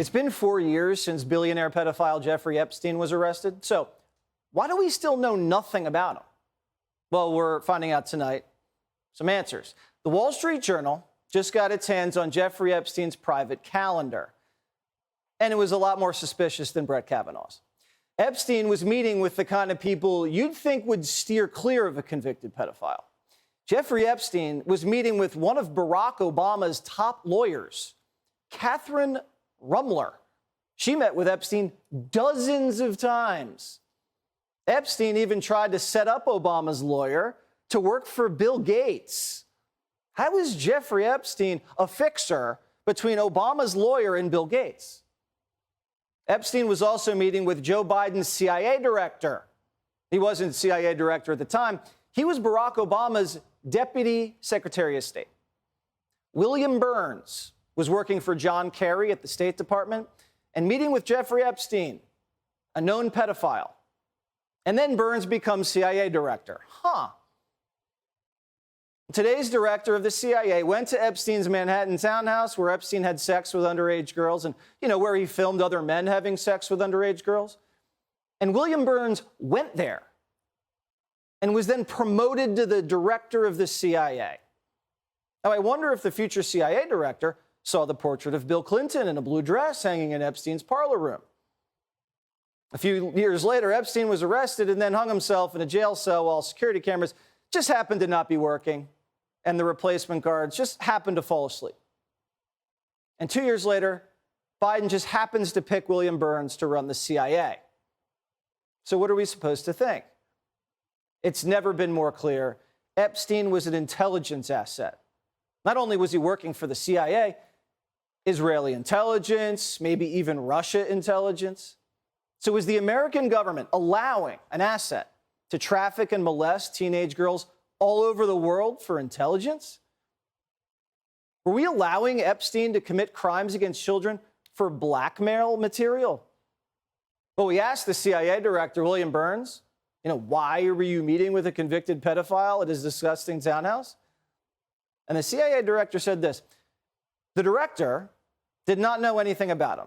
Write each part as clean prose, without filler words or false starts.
It's been 4 years since billionaire pedophile Jeffrey Epstein was arrested. So why do we still know nothing about him? Well, we're finding out tonight some answers. The Wall Street Journal just got its hands on Jeffrey Epstein's private calendar. And it was a lot more suspicious than Brett Kavanaugh's. Epstein was meeting with the kind of people you'd think would steer clear of a convicted pedophile. Jeffrey Epstein was meeting with one of Barack Obama's top lawyers, Catherine Rumler. She met with Epstein dozens of times. Epstein even tried to set up Obama's lawyer to work for Bill Gates. How is Jeffrey Epstein a fixer between Obama's lawyer and Bill Gates? Epstein was also meeting with Joe Biden's CIA director. He wasn't CIA director at the time. He was Barack Obama's deputy secretary of state. William Burns was working for John Kerry at the State Department and meeting with Jeffrey Epstein, a known pedophile. And then Burns becomes CIA director. Today's director of the CIA went to Epstein's Manhattan townhouse where Epstein had sex with underage girls and, where he filmed other men having sex with underage girls. And William Burns went there and was then promoted to the director of the CIA. Now, I wonder if the future CIA director saw the portrait of Bill Clinton in a blue dress hanging in Epstein's parlor room. A few years later, Epstein was arrested and then hung himself in a jail cell while security cameras just happened to not be working and the replacement guards just happened to fall asleep. And 2 years later, Biden just happens to pick William Burns to run the CIA. So what are we supposed to think? It's never been more clear. Epstein was an intelligence asset. Not only was he working for the CIA, Israeli intelligence, maybe even Russia intelligence. So is the American government allowing an asset to traffic and molest teenage girls all over the world for intelligence? Were we allowing Epstein to commit crimes against children for blackmail material? Well, we asked the CIA director, William Burns, why were you meeting with a convicted pedophile at his disgusting townhouse? And the CIA director said this: the director did not know anything about him,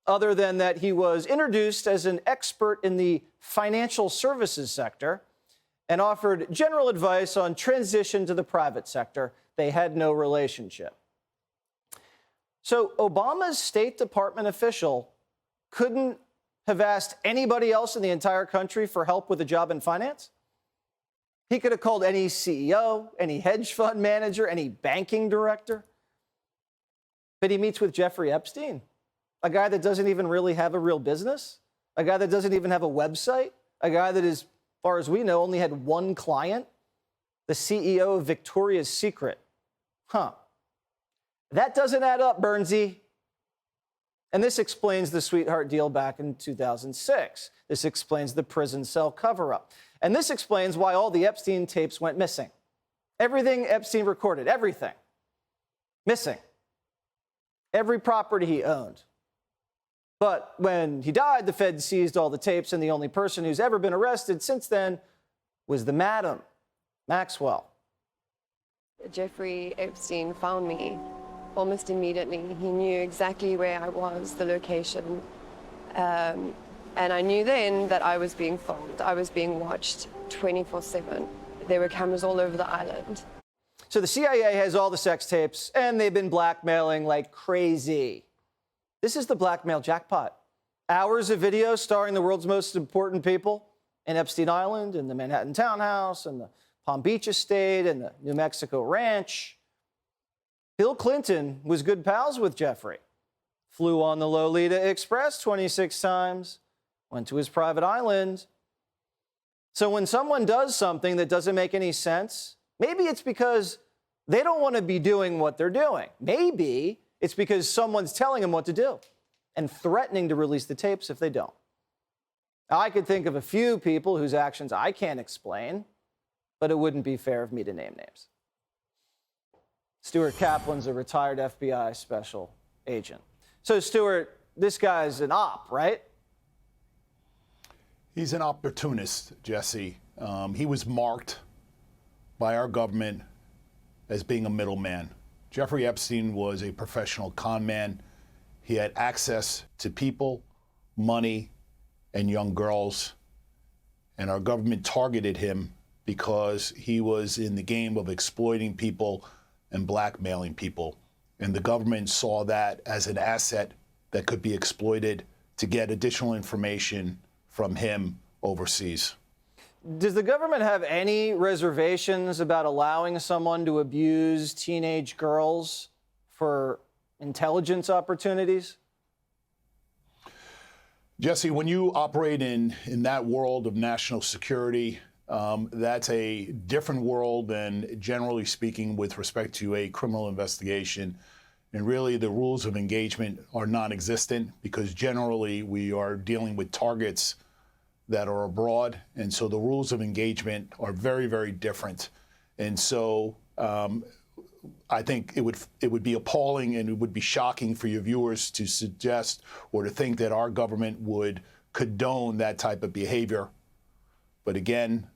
other than that he was introduced as an expert in the financial services sector and offered general advice on transition to the private sector. They had no relationship. So Obama's State Department official couldn't have asked anybody else in the entire country for help with a job in finance? He could have called any CEO, any hedge fund manager, any banking director. But he meets with Jeffrey Epstein, a guy that doesn't even really have a real business, a guy that doesn't even have a website, a guy that, as far as we know, only had one client, the CEO of Victoria's Secret. That doesn't add up, Burnsy. And this explains the sweetheart deal back in 2006. This explains the prison cell cover-up. And this explains why all the Epstein tapes went missing. Everything Epstein recorded, everything, missing. Every property he owned. But when he died, the Fed seized all the tapes, and the only person who's ever been arrested since then was the Madam, Maxwell. Jeffrey Epstein found me almost immediately. He knew exactly where I was, the location. And I knew then that I was being filmed. I was being watched 24/7. There were cameras all over the island. So the CIA has all the sex tapes, and they've been blackmailing like crazy. This is the blackmail jackpot. Hours of video starring the world's most important people in Epstein Island, in the Manhattan townhouse, and the Palm Beach estate, and the New Mexico ranch. Bill Clinton was good pals with Jeffrey. Flew on the Lolita Express 26 times, went to his private island. So when someone does something that doesn't make any sense, maybe it's because they don't want to be doing what they're doing. Maybe it's because someone's telling them what to do and threatening to release the tapes if they don't. Now, I could think of a few people whose actions I can't explain, but it wouldn't be fair of me to name names. Stuart Kaplan's a retired FBI special agent. So, Stuart, this guy's an op, right? He's an opportunist, Jesse. He was marked by our government as being a middleman. Jeffrey Epstein was a professional con man, He had access to people, money, and young girls. And our government targeted him because he was in the game of exploiting people and blackmailing people. And the government saw that as an asset that could be exploited to get additional information from him overseas. Does the government have any reservations about allowing someone to abuse teenage girls for intelligence opportunities? Jesse, when you operate in that world of national security, that's a different world than, generally speaking, with respect to a criminal investigation. And really, the rules of engagement are non-existent because generally we are dealing with targets that are abroad. And so the rules of engagement are very, very different. And so I think it would be appalling and it would be shocking for your viewers to suggest or to think that our government would condone that type of behavior. But again,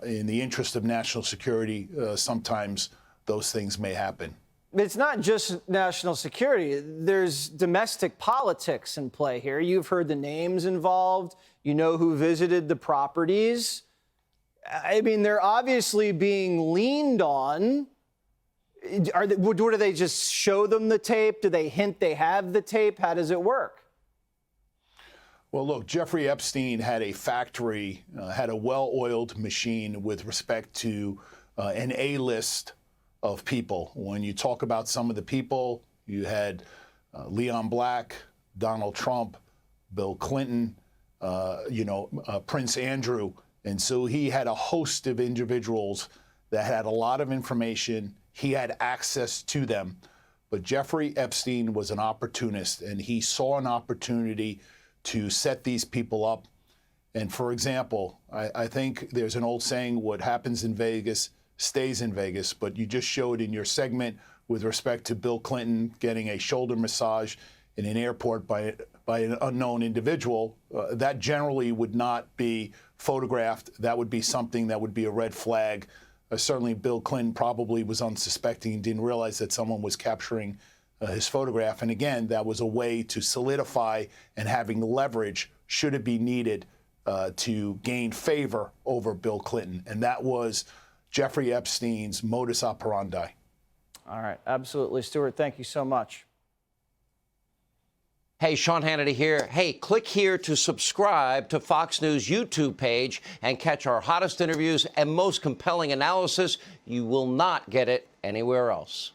in the interest of national security, sometimes those things may happen. It's not just national security. There's domestic politics in play here. You've heard the names involved. You know who visited the properties. I mean, they're obviously being leaned on. Do they just show them the tape? Do they hint they have the tape? How does it work? Well, look, Jeffrey Epstein had a factory, had a well-oiled machine with respect to an A-list of people. When you talk about some of the people, you had Leon Black, Donald Trump, Bill Clinton, Prince Andrew. And so he had a host of individuals that had a lot of information. He had access to them. But Jeffrey Epstein was an opportunist, and he saw an opportunity to set these people up. And for example, I think there's an old saying, what happens in Vegas stays in Vegas, but you just showed in your segment with respect to Bill Clinton getting a shoulder massage in an airport by an unknown individual. That generally would not be photographed. That would be something that would be a red flag. Certainly Bill Clinton probably was unsuspecting and didn't realize that someone was capturing his photograph. And again, that was a way to solidify and having leverage should it be needed to gain favor over Bill Clinton. And that was Jeffrey Epstein's modus operandi. All right, absolutely. Stuart, thank you so much. Hey, Sean Hannity here. Hey, click here to subscribe to Fox News YouTube page and catch our hottest interviews and most compelling analysis. You will not get it anywhere else.